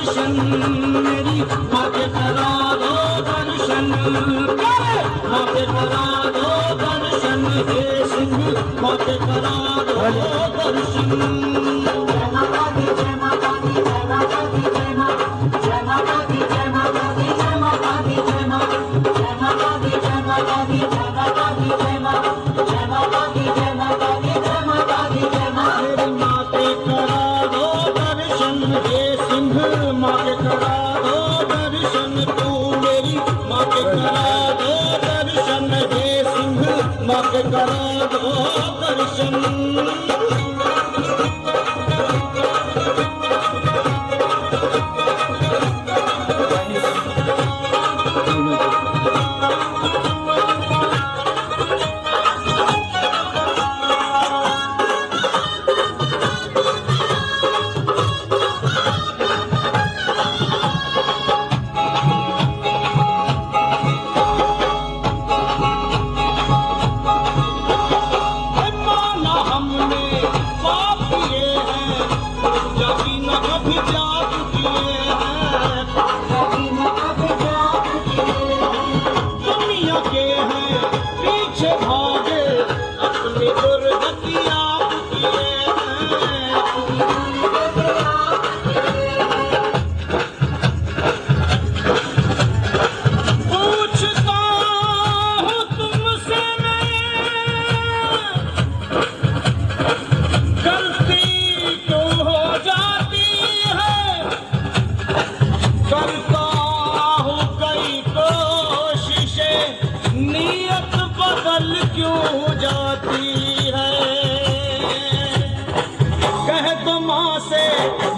दर्शन, मेरी माँ के करा दो दर्शन, माँ के करा दो दर्शन, हे सिंह माँ के करा दो दर्शन। जय माता दी जय माता दी जय माता दी जय माता, जय माता दी जय माता दी जय माता दी जय माता, जय माता दी जय माता दी जय माता दी जय माता, जय माता दी जय माता दी जय माता दी जय माता। मेरी माँ के करा दो दर्शन, हे सिंह माँ के करा दो दर्शन, तू मेरी माँ के करा दो दर्शन, हे सिंह माँ के करा दो दर्शन।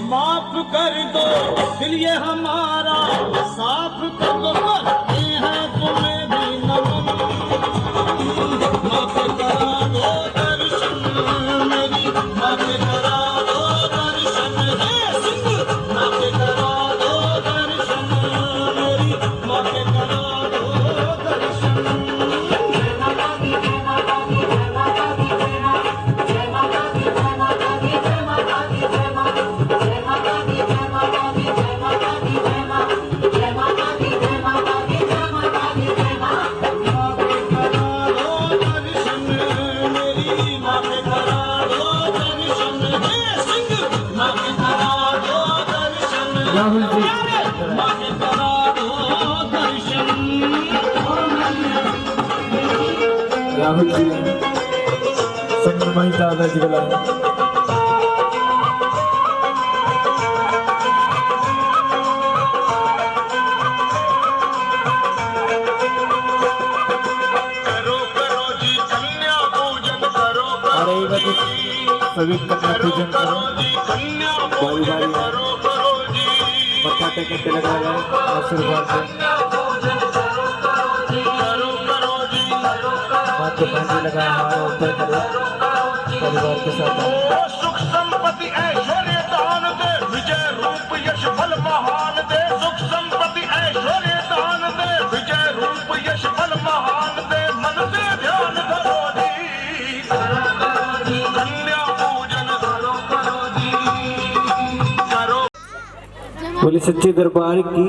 माफ कर दो दिल ये हमारा साफ कर दो, करते हैं तुम्हें भी नमन। माँ के करा दो दर्शन, मेरी माँ के करा दो दर्शन, हे सिंह माँ के करा दो दर्शन, मेरी माँ के करा दो दर्शन। जय माता दी जय माता दी जय माता दी जय माता, जय माता दी जय माता दी जय माता दी जय माता, जय माता दी जय माता दी जय माता दी जय माता, जय माता दी जय माता दी जय माता दी जय माता। माँ के करा दो दर्शन, मेरी माँ के करा दो दर्शन, हे सिंह माँ के करा दो दर्शन, राहुल जी माँ के करा दो दर्शन। राहुल जी संगमई दादाजी को लाए। सभी कन्या पूजन करो, बारी बारी मत्था टेकने के लगा है आशीर्वाद से हाथ को पहनने लगा हमारा ऊपर करे परिवार के साथ। सुख संपत्ति ऐश्वर्य दान दे, विजय रूप यश फल महान दे, सुख संपत्ति ऐश्वर्य दान दे, विजय रूप यश फल महान दे, मन से ध्यान करो जी, कन्या पूजन करो जी, करो। बोली सच्चे दरबार की,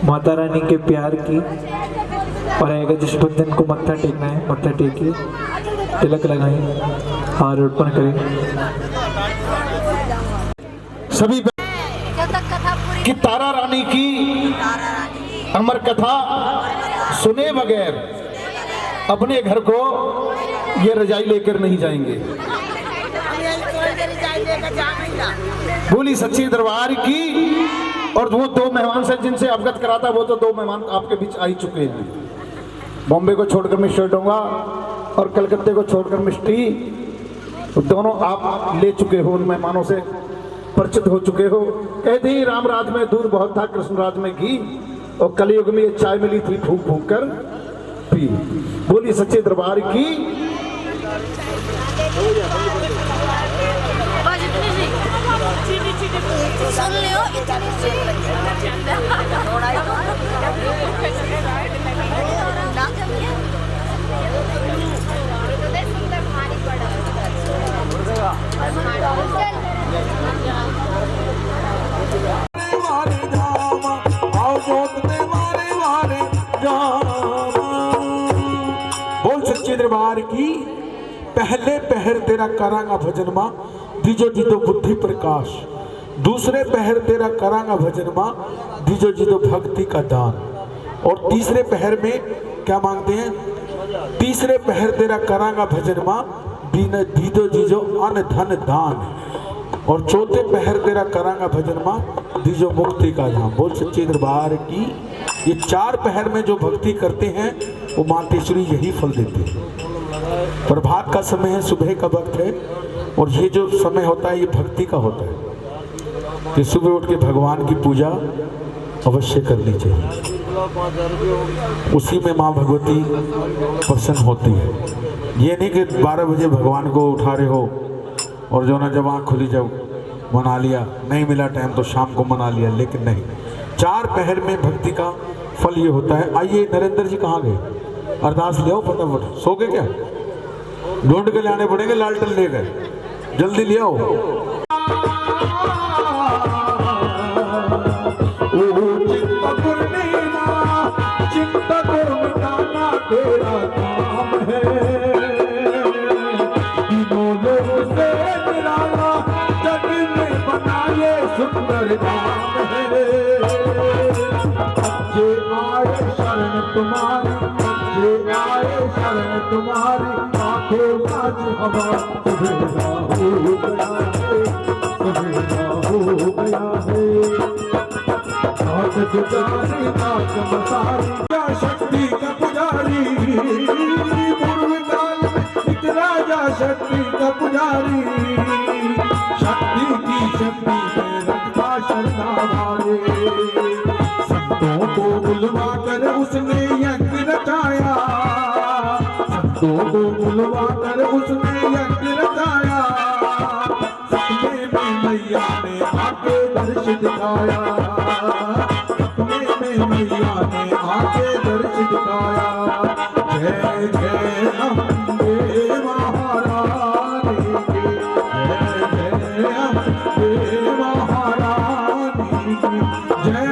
माता रानी के प्यार की। और आएगा जिस बंधन को मत्था टेकना है, मत्था टेकिए, तिलक लगाएं, हार अर्पण करें। सभी कि तारा रानी की अमर कथा सुने बगैर अपने घर को ये रजाई लेकर नहीं जाएंगे। बोली सच्ची दरबार की। और वो दो मेहमान से जिनसे अवगत कराता, वो तो दो मेहमान आपके बीच आ ही चुके हैं। बॉम्बे को छोड़कर मिस्टर डोंगा और कलकत्ते को छोड़कर मिस्टी, दोनों आप ले चुके हो, उन मेहमानों से परिचित हो चुके हो। कहते ही राम राज में दूध बहुत था, कृष्ण राज में घी, और कलयुग में ये चाय मिली थी फूंक फूंक कर पी। बोली सच्चे दरबार की। सुन लियो इतनी सी पहले पहर तेरा करांगा भजन मां दीजो जीतो बुद्धि प्रकाश, दूसरे पहर तेरा करांगा भजन मां दीजो जीतो भक्ति का दान, और तीसरे पहर में क्या मांगते हैं, तीसरे पहर तेरा करांगा भजन मां दीजो जीजो अन धन दान, और चौथे पहर तेरा करांगा भजन मां दीजो मुक्ति का धाम। बोल सच्चे दरबार की। ये 4 पहर में जो भक्ति करते हैं वो मातेश्वरी यही फल देती है। प्रभात का समय है, सुबह का वक्त है, और ये जो समय होता है ये भक्ति का होता है कि सुबह उठ के भगवान की पूजा अवश्य करनी चाहिए। उसी में माँ भगवती प्रसन्न होती है। ये नहीं कि 12 बजे भगवान को उठा रहे हो और जो ना जब आँख खुली जब मना लिया, नहीं मिला टाइम तो शाम को मना लिया, लेकिन नहीं, 4 पहर में भक्ति का फल ये होता है। आइए नरेंद्र जी कहाँ गए, अरदास ले आओ फटाफट। सो गए क्या, ढूंढ के लाने पड़ेंगे, लालटेन ले गए, जल्दी ले आओ। तेरा काम है, तीनों लोग से निराला जग में बनाए सुंदर धाम है। अच्छे आए शरण तुम्हारी, अच्छे आए शरण तुम्हारी, आंखों लाज हवा सुबेरा हो गया है, सुबेरा हो गया है। नाच गुजारी नाच मसारी शक्ति का पुजारी, पूर्व काल में एक राजा शक्ति का पुजारी, शक्ति की शक्ति में रखता श्रद्धा वाले। संतों को बुलवा कर उसने यज्ञ रचाया, संतों को बुलवा कर उसने यज्ञ रचाया, सपने में मैया ने आके दर्श दिखाया, मैया ने आके दर्श दिखाया। जय जय अम्बे महारानी की, जय जय अम्बे महारानी की, जय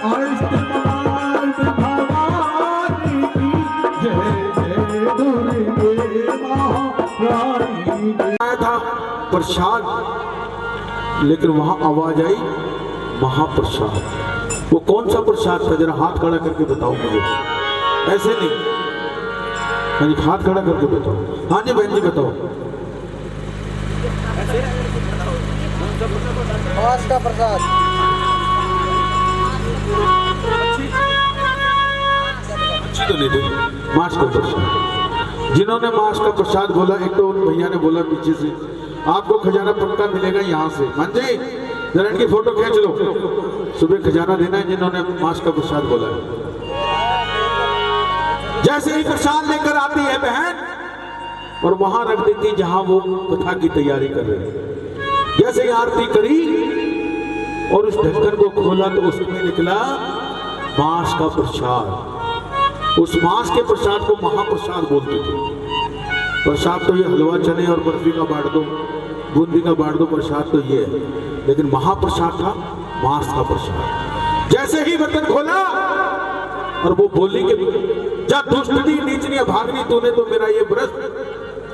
अष्टमार्ग भवानी की, जय जय दुर्गे महारानी की। आया था प्रसाद, लेकिन वहां आवाज आई महाप्रसाद। वो कौन सा प्रसाद था, जरा हाथ खड़ा करके बताओ मुझे। ऐसे नहीं, हाथ खड़ा करके बताओ। हाँ जी बहन जी बताओ। मांस का प्रसाद, अच्छी तो नहीं थी, मांस का प्रसाद। जिन्होंने मांस का प्रसाद बोला, एक तो उन भैया ने बोला पीछे से आपको खजाना पक्का मिलेगा यहाँ से। मान जी जरा इनकी फोटो खींच लो, सुबह खजाना देना है जिन्होंने मांस का प्रसाद बोला है। जैसे ही प्रसाद लेकर आती है बहन और वहां रख देती जहां वो कथा की तैयारी कर रही है। जैसे ही आरती करी और उस ढक्कन को खोला तो उसमें निकला मांस का प्रसाद। उस मांस के प्रसाद को महाप्रसाद बोलते थे। प्रसाद तो ये हलवा चने और बर्फी का बांट दो, बूंदी का बांट दो, प्रसाद तो ये है, लेकिन महाप्रसाद था मांस का प्रसाद। जैसे ही बर्तन खोला और वो बोली कि जा दुष्ट थी नीचनी भागनी, तूने तो मेरा ये व्रत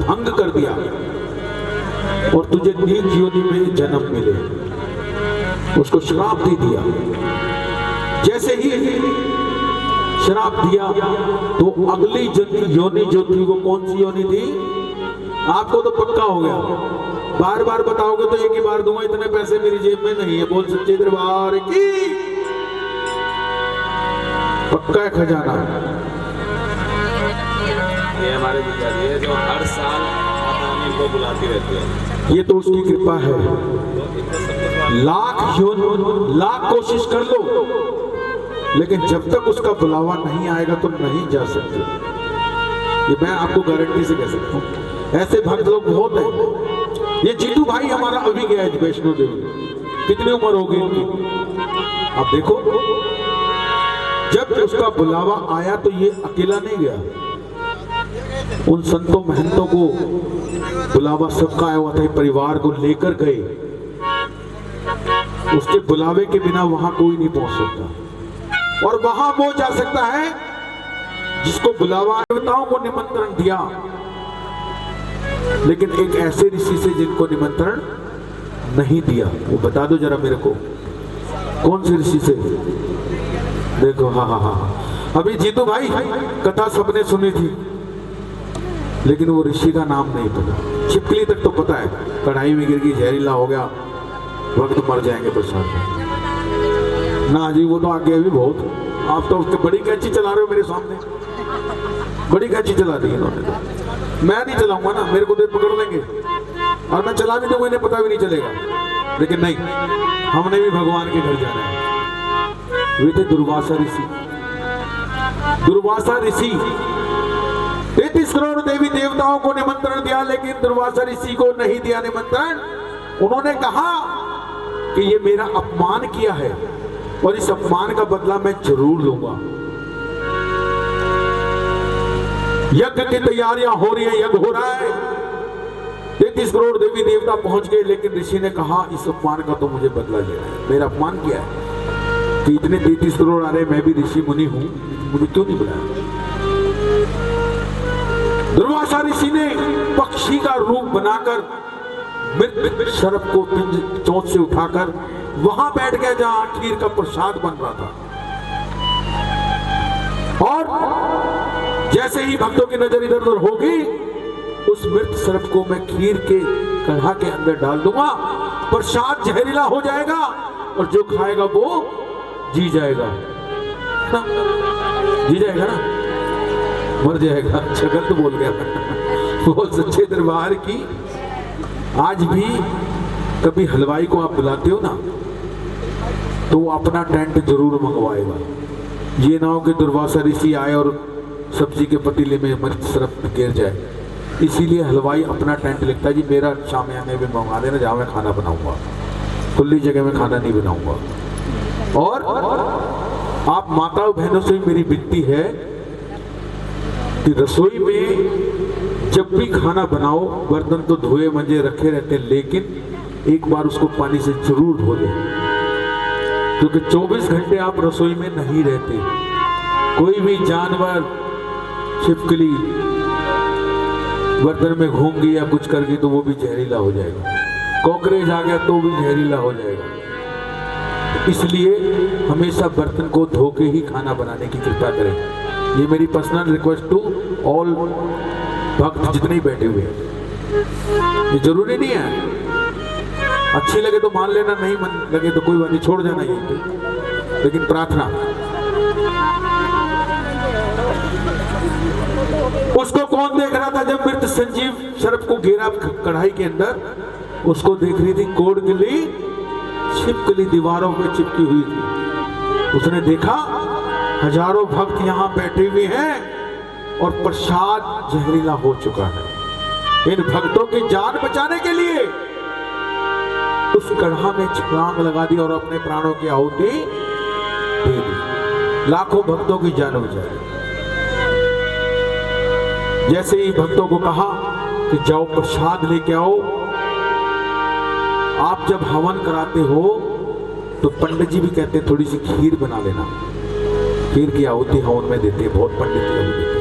भंग कर दिया और तुझे नीच योनि में जन्म मिले। उसको श्राप दे दिया। जैसे ही श्राप दिया तो अगली योनि जो थी वो कौन सी योनि थी, आपको तो पक्का हो गया। बार बार बताओगे तो एक ही बार दूंगा, इतने पैसे मेरी जेब में नहीं है। बोल सच्चे दरबार की। पक्का है खजाना। ये हमारे विद्यार्थी है जो हर साल माता रानी को बुलाती रहती है। ये तो उसकी कृपा है। लाख कोशिश कर लो, लेकिन जब तक उसका बुलावा नहीं आएगा तो नहीं जा सकते। ये मैं आपको गारंटी से कह सकता हूँ। ऐसे भक्त लोग बहुत हैं। ये जीतू भाई हमारा अभी गया है वैष्णो देवी, कितनी उम्र होगी इनकी आप देखो। जब उसका बुलावा आया तो ये अकेला नहीं गया, उन संतों महंतों को बुलावा सबका आया हुआ था, परिवार को लेकर गए। उसके बुलावे के बिना वहां कोई नहीं पहुंच सकता, और वहां वो जा सकता है जिसको बुलावा देवताओं को निमंत्रण दिया। लेकिन एक ऐसे ऋषि से जिनको निमंत्रण नहीं दिया, वो बता दो जरा मेरे को, कौन से ऋषि से? देखो, हाँ, अभी जीतू भाई कथा सबने सुनी थी, लेकिन वो ऋषि का नाम नहीं पता। छिपकली तक तो पता है, कढ़ाई में गिर गई, जहरीला हो गया, वक्त मर जाएंगे प्रसाद में। ना जी, वो तो आगे भी बहुत। आप तो उसके बड़ी कैंची चला रहे हो मेरे सामने, बड़ी कैंची चला दी इन्होंने तो। मैं नहीं चलाऊंगा ना, मेरे को तो पकड़ लेंगे, और मैं चला भी दूंगा, इन्हें पता भी नहीं चलेगा। लेकिन नहीं, हमने भी भगवान के घर जाना है। वे थे दुर्वासा ऋषि। दुर्वासा ऋषि 33 करोड़ देवी देवताओं को निमंत्रण दिया, लेकिन दुर्वासा ऋषि को नहीं दिया निमंत्रण। उन्होंने कहा कि ये मेरा अपमान किया है और इस अपमान का बदला मैं जरूर लूंगा। यज्ञ की तैयारियां हो रही है, यज्ञ हो रहा है, 33 करोड़ देवी देवता पहुंच गए, लेकिन ऋषि ने कहा इस अपमान का तो मुझे बदला लेना है। मेरा अपमान किया है कि इतने 33 करोड़ आ रहे, मैं भी ऋषि मुनि हूं, मुझे क्यों नहीं बुलाया? दुर्वासा ऋषि ने पक्षी का रूप बनाकर मृत सर्प को चोंच से उठाकर वहां बैठ गया जहां खीर का प्रसाद बन रहा था। और जैसे ही भक्तों की नजर इधर उधर होगी, उस मृत सर्प को मैं खीर के कढ़ा के अंदर डाल दूंगा, प्रसाद जहरीला हो जाएगा और जो खाएगा वो जी जाएगा। जी जाएगा ना, मर जाएगा। अच्छा, गलत बोल गया। वो सच्चे दरबार की आज भी कभी हलवाई को आप बुलाते हो ना, तो वो अपना टेंट जरूर मंगवाएगा। ये ना हो कि दुर्वासा ऋषि आए और सब्जी के पतीले में मृत सर्प गिर जाए। इसीलिए हलवाई अपना टेंट लिखता है, जी मेरा शामियाने में मंगा देना, जहाँ मैं खाना बनाऊंगा, खुली जगह में खाना नहीं बनाऊंगा। और आप माताओं बहनों से मेरी विनती है कि रसोई में जब भी खाना बनाओ, बर्तन तो धोए मंजे रखे रहते, लेकिन एक बार उसको पानी से जरूर धो लें, क्योंकि 24 घंटे आप रसोई में नहीं रहते। कोई भी जानवर, छिपकली बर्तन में घूम गई या कुछ कर गई तो वो भी जहरीला हो जाएगा। कॉकरोच आ गया तो भी जहरीला हो जाएगा। इसलिए हमेशा बर्तन को धो के ही खाना बनाने की कृपा करें। ये मेरी पर्सनल रिक्वेस्ट टू ऑल भक्त जितने बैठे हुए हैं। ये जरूरी नहीं है, अच्छी लगे तो मान लेना, नहीं मन लगे तो कोई बात नहीं, छोड़ जाना यहीं पे। लेकिन प्रार्थना, उसको कौन देख रहा था जब मृत संजीव सर्प को घेरा कढ़ाई के अंदर? उसको देख रही थी कोडगिली छिपकली, दीवारों पे चिपकी हुई थी। उसने देखा हजारों भक्त यहाँ बैठे हुए हैं और प्रसाद जहरीला हो चुका है। इन भक्तों की जान बचाने के लिए उस कढ़ा में छलांग लगा दी और अपने प्राणों की आहुति दे दी। लाखों भक्तों की जान बचाई। जैसे ही भक्तों को कहा कि जाओ प्रसाद लेके आओ, आप जब हवन कराते हो तो पंडित जी भी कहते हैं थोड़ी सी खीर बना लेना। खीर की आहुति हवन में देते हैं, बहुत पंडित जी देते हैं।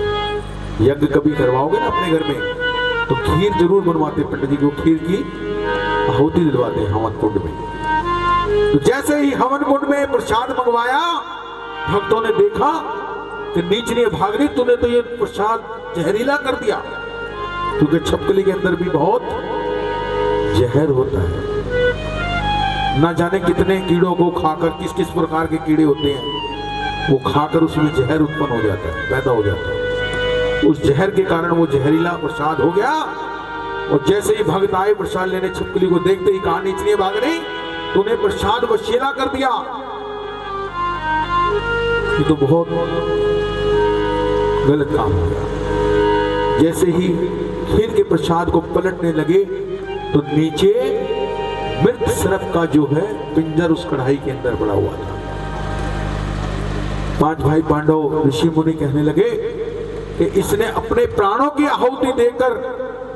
यज्ञ कभी करवाओगे ना अपने घर में तो खीर जरूर बनवाते हैं पंडित जी को, खीर की आहुति दिलवाते हैं हवन कुंड में। तो जैसे ही हवन कुंड में प्रसाद मंगवाया, भक्तों ने देखा कि नीचने भागनी, तूने तो ये प्रसाद जहरीला कर दिया, क्योंकि छिपकली के अंदर भी बहुत जहर होता है। ना जाने कितने कीड़ों को खाकर, किस किस प्रकार के कीड़े होते हैं, वो खाकर उसमें जहर उत्पन्न हो जाता है, पैदा हो जाता है। उस जहर के कारण वो जहरीला प्रसाद हो गया। और जैसे ही भक्त आए प्रसाद लेने, छिपकली को देखते ही कहा नीचने भाग रही, तूने प्रसाद को शेला कर दिया, ये तो बहुत गलत काम हो गया। जैसे ही खीर के प्रसाद को पलटने लगे तो नीचे मृत सर्प का जो है पिंजर उस कढ़ाई के अंदर पड़ा हुआ था। 5 भाई पांडव ऋषि मुनि कहने लगे कि इसने अपने प्राणों की आहुति देकर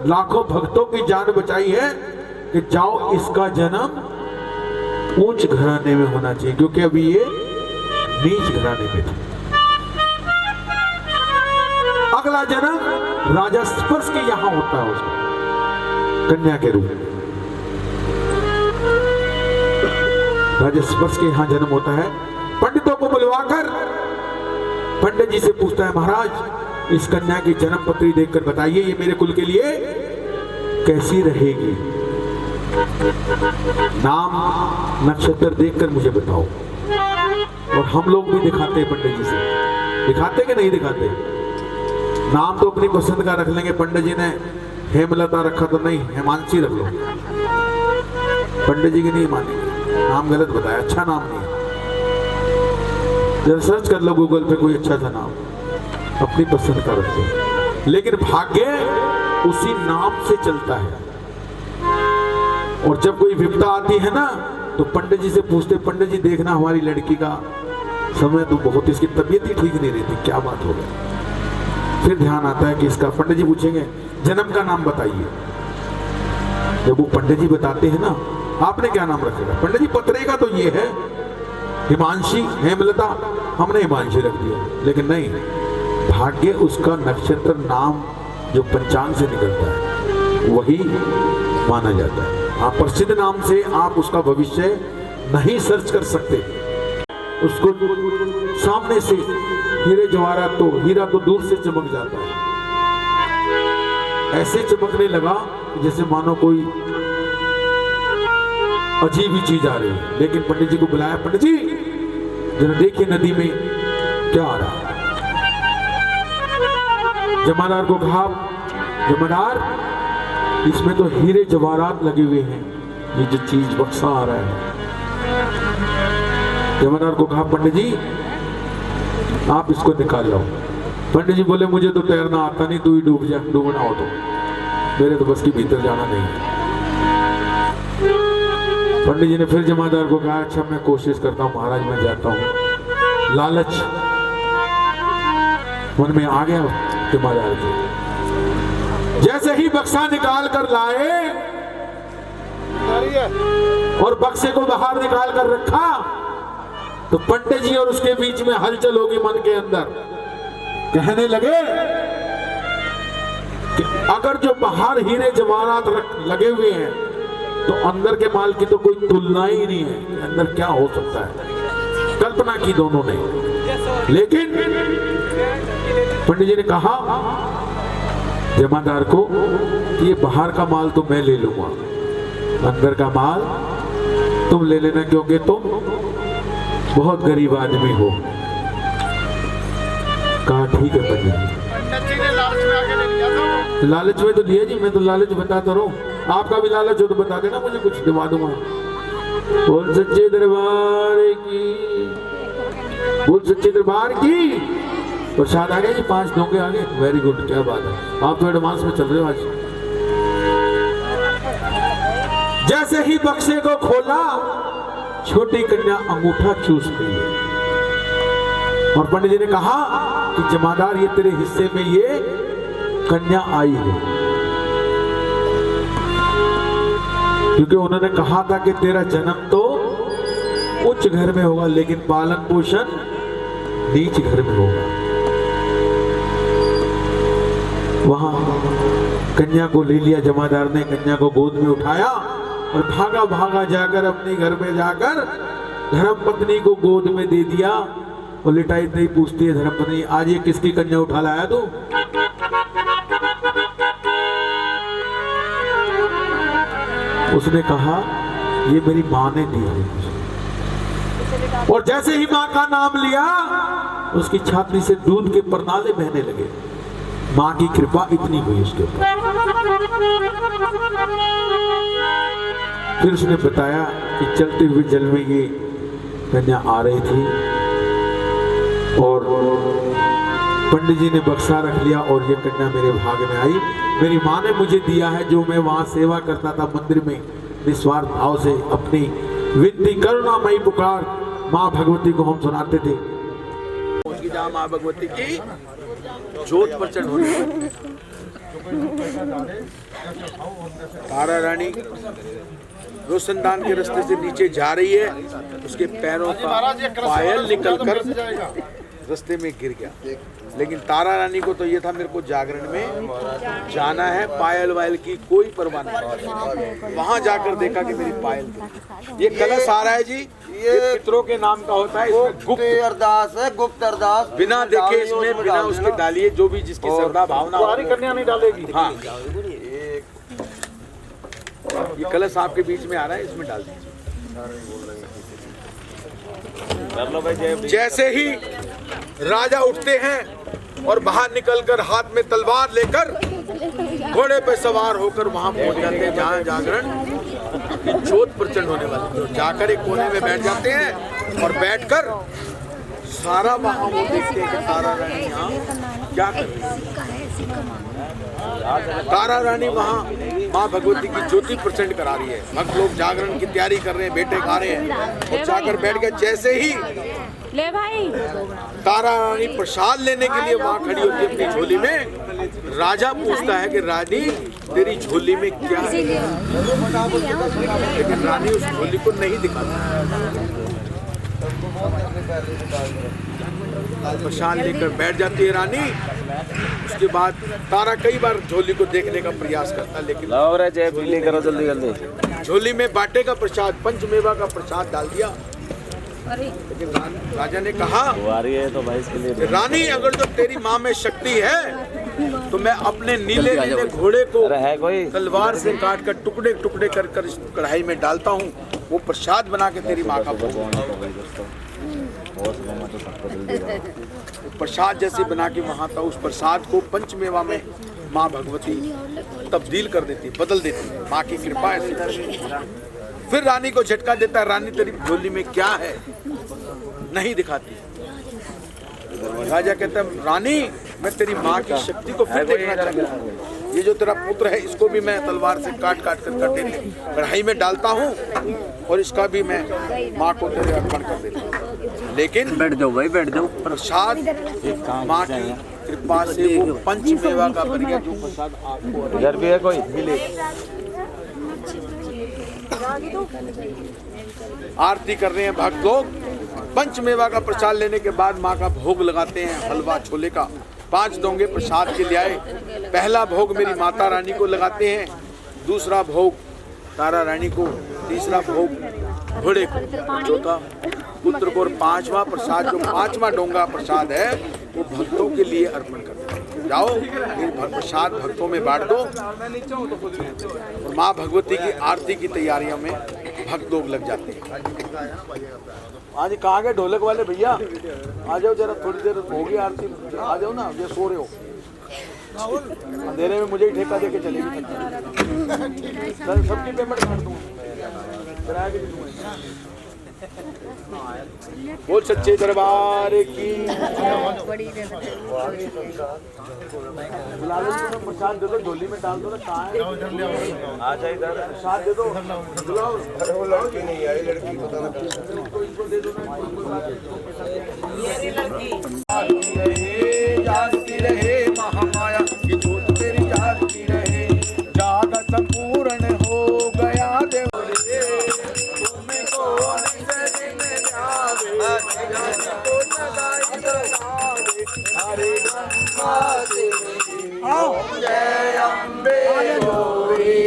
लाखों भक्तों की जान बचाई है, कि जाओ इसका जन्म ऊंच घराने में होना चाहिए, क्योंकि अभी ये नीच घराने में था। अगला जन्म राजा स्पर्श के यहां होता है उसका। कन्या के रूप में। राजा स्पर्श के यहाँ जन्म होता है। पंडितों को बुलवाकर पंडित जी से पूछता है, महाराज इस कन्या की जन्म पत्री देखकर बताइए ये मेरे कुल के लिए कैसी रहेगी। नाम नक्षत्र देखकर मुझे बताओ। और हम लोग भी दिखाते हैं पंडित जी से, दिखाते कि नहीं दिखाते। नाम तो अपनी पसंद का रख लेंगे। पंडित जी ने हेमलता रखा तो नहीं, हेमांशी रख लो। पंडित जी की नहीं मानेंगे, नाम गलत बताया, अच्छा नाम नहीं। जरा सर्च कर लो गूगल पे, कोई अच्छा सा नाम अपनी पसंद का रख दो। लेकिन भाग्य उसी नाम से चलता है। और जब कोई विपदा आती है ना तो पंडित जी से पूछते, पंडित जी देखना हमारी लड़की का समय तो बहुत, इसकी तबीयत ही ठीक नहीं रहती, क्या बात हो गई। फिर ध्यान आता है कि इसका, पंडित जी पूछेंगे जन्म का नाम बताइए। जब वो पंडित जी बताते हैं ना, आपने क्या नाम रखेगा, पंडित जी पत्रेगा तो ये है हिमांशी, हेमलता, हमने हिमांशी रख दिया। लेकिन नहीं, भाग्य उसका नक्षत्र नाम जो पंचांग से निकलता है वही माना जाता है। आप प्रसिद्ध नाम से आप उसका भविष्य नहीं सर्च कर सकते। उसको सामने से हीरे जवाहरात, तो हीरा तो दूर से चमक जाता है, ऐसे चमकने लगा जैसे मानो कोई अजीब ही चीज आ रही है। लेकिन पंडित जी को बुलाया, पंडित जी जरा देखिए नदी में क्या आ रहा है। जमादार को कहा, जमादार इसमें तो हीरे जवाहरात लगे हुए हैं, ये जो चीज बक्सा आ रहा है। जमादार को कहा, पंडित जी आप इसको निकाल लो। पंडित जी बोले, मुझे तो तैरना आता नहीं, तू ही डूब जा, डूबना हो तो, मेरे तो बस की भीतर जाना नहीं है। पंडित जी ने फिर जमादार को कहा, अच्छा मैं कोशिश करता हूँ महाराज, मैं जाता हूँ। लालच मन में आ गया जमादार के। जैसे ही बक्सा निकाल कर लाए और बक्से को बाहर निकाल कर रखा तो पंडित जी और उसके बीच में हलचल होगी मन के अंदर। कहने लगे कि अगर जो बाहर हीरे जवाहरात लगे हुए हैं तो अंदर के माल की तो कोई तुलना ही नहीं है, अंदर क्या हो सकता है। कल्पना की दोनों ने। लेकिन पंडित जी ने कहा जमादार को कि ये बाहर का माल तो मैं ले लूंगा, अंदर का माल तुम ले लेना, क्योंकि तुम बहुत गरीब आदमी हो। कहा ठीक है पंडित जी। लालच में तो लिया जी, मैं तो लालच बताता रहूं, आपका भी लालच हो तो बता देना, मुझे कुछ दिवा दूंगा। बोल सच्चे दरबार की, बोल सच्चे दरबार की। प्रसाद आ गया जी, 5 डोंगे आ गए, वेरी गुड, क्या बात है, आप तो एडवांस में चल रहे हो आज। जैसे ही बक्से को खोला छोटी कन्या अंगूठा चूस गई और पंडित जी ने कहा कि जमादार ये तेरे हिस्से में ये कन्या आई है, क्योंकि उन्होंने कहा था कि तेरा जन्म तो उच्च घर में होगा लेकिन पालन पोषण नीच घर में होगा। वहां कन्या को ले लिया जमादार ने, कन्या को गोद में उठाया और भागा भागा जाकर अपने घर में जाकर धर्मपत्नी को गोद में दे दिया और लिटाई नहीं पूछती है धर्मपत्नी, आज ये किसकी कन्या उठा लाया तू? उसने कहा ये मेरी माँ ने दी है। और जैसे ही माँ का नाम लिया उसकी छाती से दूध के परनाले बहने लगे। माँ की कृपा इतनी हुई उसके ऊपर। फिर उसने बताया कि चलते हुए जल में ये कन्या आ रही थी और पंडित जी ने बक्सा रख लिया और ये कन्या मेरे भाग में आई। मेरी माँ ने मुझे दिया है, जो मैं वहां सेवा करता था मंदिर में, निस्वार्थ भाव से अपनी विनती करुणामयी पुकार माँ भगवती को हम सुनाते थे। उनकी जहाँ माँ भगवती की जोत प्रचंड हो रही है। तारा रानी रोशनदान के रास्ते से नीचे जा रही है, उसके पैरों का पायल निकलकर रास्ते में गिर गया। लेकिन तारा रानी को तो ये था मेरे को जागरण में जाना है, पायल वायल की कोई परवाह नहीं। वहां जाकर देखा कि मेरी पायल थी। ये कलश आ रहा है जी, ये पितरों के नाम का होता है, इसमें गुप्त अरदास है, गुप्त अरदास बिना देखे इसमें बिना उसके डालिए, जो भी जिसकी श्रद्धा भावना तुम्हारी कन्या नहीं डालेगी। हाँ, ये कलश आपके बीच में आ रहा है, इसमें डाल दीजिए। जैसे ही राजा उठते हैं और बाहर निकलकर हाथ में तलवार लेकर घोड़े पे सवार होकर वहां पहुंच जाते हैं जहां जागरण की जोत प्रचंड होने वाली है। जाकर एक कोने में बैठ जाते हैं और बैठकर सारा वहां वो देखते हैं कि तारा रानी यहाँ क्या कर रही है। तारा रानी वहाँ माँ भगवती की ज्योति प्रचंड करा रही है। भक्त लोग जागरण की तैयारी कर रहे हैं, बेटे खा रहे हैं और जाकर बैठ गए। जैसे ही ले भाई तारा रानी प्रसाद लेने के लिए वहाँ खड़ी होती है अपनी झोली में, राजा पूछता है कि रानी तेरी झोली में क्या है, लेकिन रानी उस झोली को नहीं दिखाती। प्रसाद लेकर बैठ जाती है रानी। उसके बाद तारा कई बार झोली को देखने का प्रयास करता, लेकिन करो जल्दी जल्दी। झोली में बाटे का प्रसाद, पंचमेवा का प्रसाद डाल दिया। लेकिन राजा ने कहा तो भाई इसके लिए रानी अगर जो तेरी माँ में शक्ति है तो मैं अपने नीले नीले घोड़े को है कोई तलवार से काट कर टुकड़े टुकड़े कर कर इस कढ़ाई में डालता हूँ, वो प्रसाद बना के तेरी माँ का प्रसाद जैसे बना के वहाँ था, उस प्रसाद को पंचमेवा में माँ भगवती तब्दील कर देती, बदल देती। माँ की कृपा है। फिर रानी को झटका देता है, रानी तेरी झोली में क्या है, नहीं दिखाती। राजा कहता है रानी मैं तेरी माँ की शक्ति को फिर देखना चाहता हूँ। ये जो तेरा पुत्र है इसको भी मैं तलवार से काट काट कर कढ़ाई में डालता हूँ और इसका भी मैं माँ को तेरे अर्पण कर देता हूँ। लेकिन बैठ जाओ भाई, बैठ जाओ। प्रसाद माँ की कृपा से वो पंचमेवा का बन गया, जो प्रसाद आपको घर भी है कोई मिले। आरती कर रहे हैं भक्त लोग। पंचमेवा का प्रसाद लेने के बाद माँ का भोग लगाते हैं, हलवा छोले का 5 डोंगे प्रसाद के ले आए। पहला भोग मेरी माता रानी को लगाते हैं, दूसरा भोग तारा रानी को, तीसरा भोग घोड़े को, चौथा पुत्र को, और 5वां प्रसाद जो 5वां डोंगा प्रसाद है वो भक्तों के लिए अर्पण करते हैं। जाओ ये प्रसाद भक्तों में बांट दो। और माँ भगवती की आरती की तैयारियों में भक्त लोग लग जाते हैं। आज कहाँ गए ढोलक वाले भैया, आ जाओ जरा, थोड़ी देर होगी आरती, आ जाओ ना, ये सो रहे हो। अंधेरे में मुझे ही ठेका देके चलेगी। सबकी पेमेंट कर दूंगा। बोल सच्चे दरबार की। प्रसाद दे दो, झोली में डाल दो ना। कहाँ है? आ जाए इधर, प्रसाद दे दो। वो लड़की नहीं आई, लड़की इसको दे दो जाती रहे महामाया की जोत तेरी जाती रहे, जागा संपूर्ण हो गया देव हरे जय अम्बे गौरी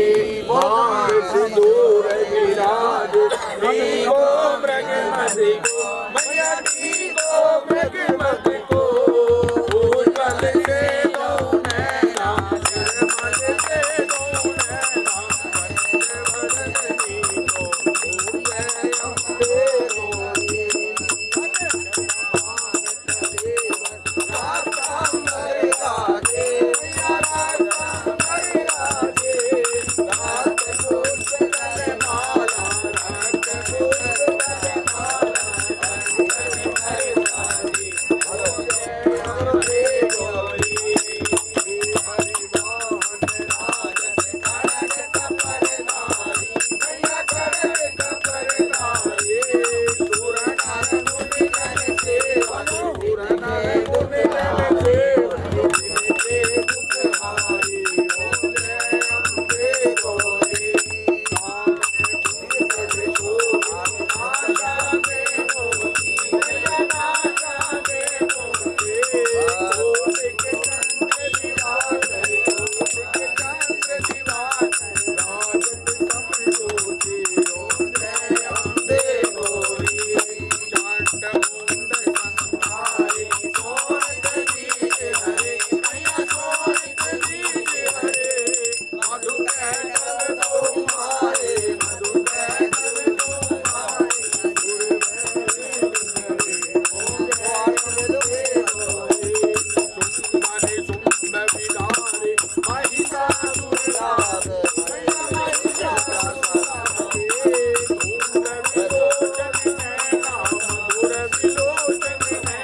भांग सिंदूर विराज को मृगमति को मैया को मृगमति को उज्जवल से दो नैना निर्मल से दो नैना वरदनी को जय अम्बे गौरी सुर विलोचन है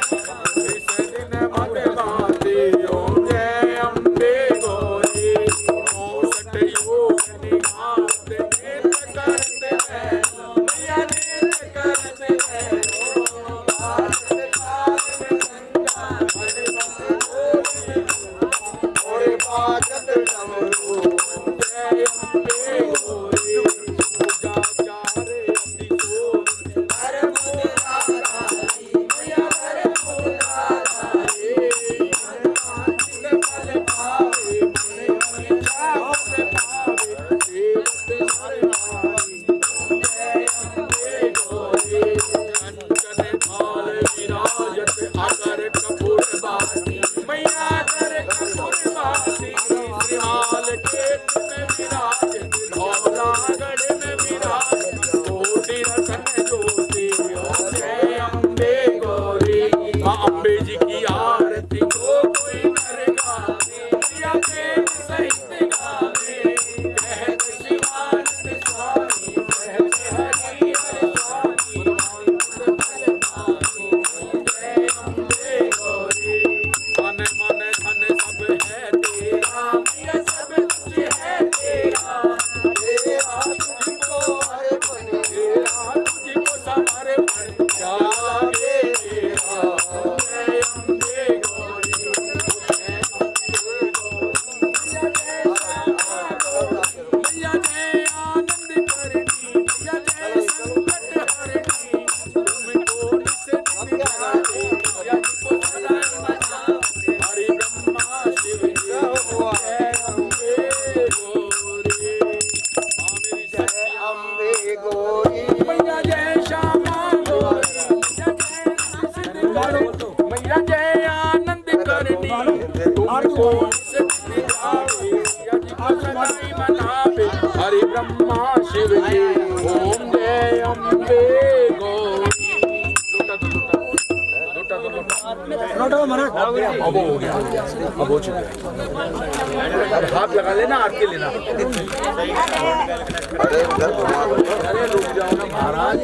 इस दिन मधुमाती ओम जय अम्बे गौरी ओम सट योग निहारत नेत्र करते हैं मैया नेत्र करते हैं ओम भारत काल में गंगा हरे बंदे और बाजत डमरू जय अम्बे गौरी पूजा चारे दिशो हर मुरारा मैया हर मुरारा मन फल पावे मन मन चावल पावे सेवत सरनाई जय अम्बे गौरी कंचन थाल विराजत अगर कपूर बाती मैया अगर कपूर बाती श्रीमाल खेत में विराजत धौलागढ़ में विराजत कोटि रतन ज्योति ओम जय अम्बे गौरी माँ अम्बे जी की आरती को कोई नर गावे मैया प्रेम सहित गावे कहत शिवानंद स्वामी कहत हरि हर स्वामी फल पानी जय अम्बे गौरी मन मन धन सब है तेरा मैया सब कुछ है तेरा तेरा तुझको अर्पण तेरा तुझको समर्पण जागे तेरा जय अम्बे गौरी जय अम्बे गौरी जय श्यामा गौरी मैया जय आनंद करनी मैया जय संकट हरनी तुमको नित दिन ध्याते मैया जी को सदा मनाते हरि ब्रह्मा शिव जय अम्बे गौरी माँ मेरी जय अम्बे गौरी मैया जय श्यामा गौरी मैया जय सिद्ध गौरी मैया जय आनंद करनी तुमको नित दिन ध्याते मैया जी को सदा मनावे हरि ब्रह्मा शिव जी ओम जय अम्बे गौरी लूटा तो लूटा अब हो गया अब हो चुका है अब हाथ लगा लेना आरती लेना अरे रुक जाओ ना महाराज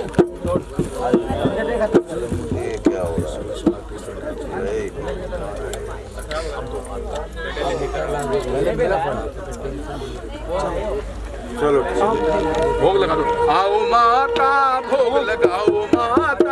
चलो भोग लगा दो आओ माता भोग लगाओ माता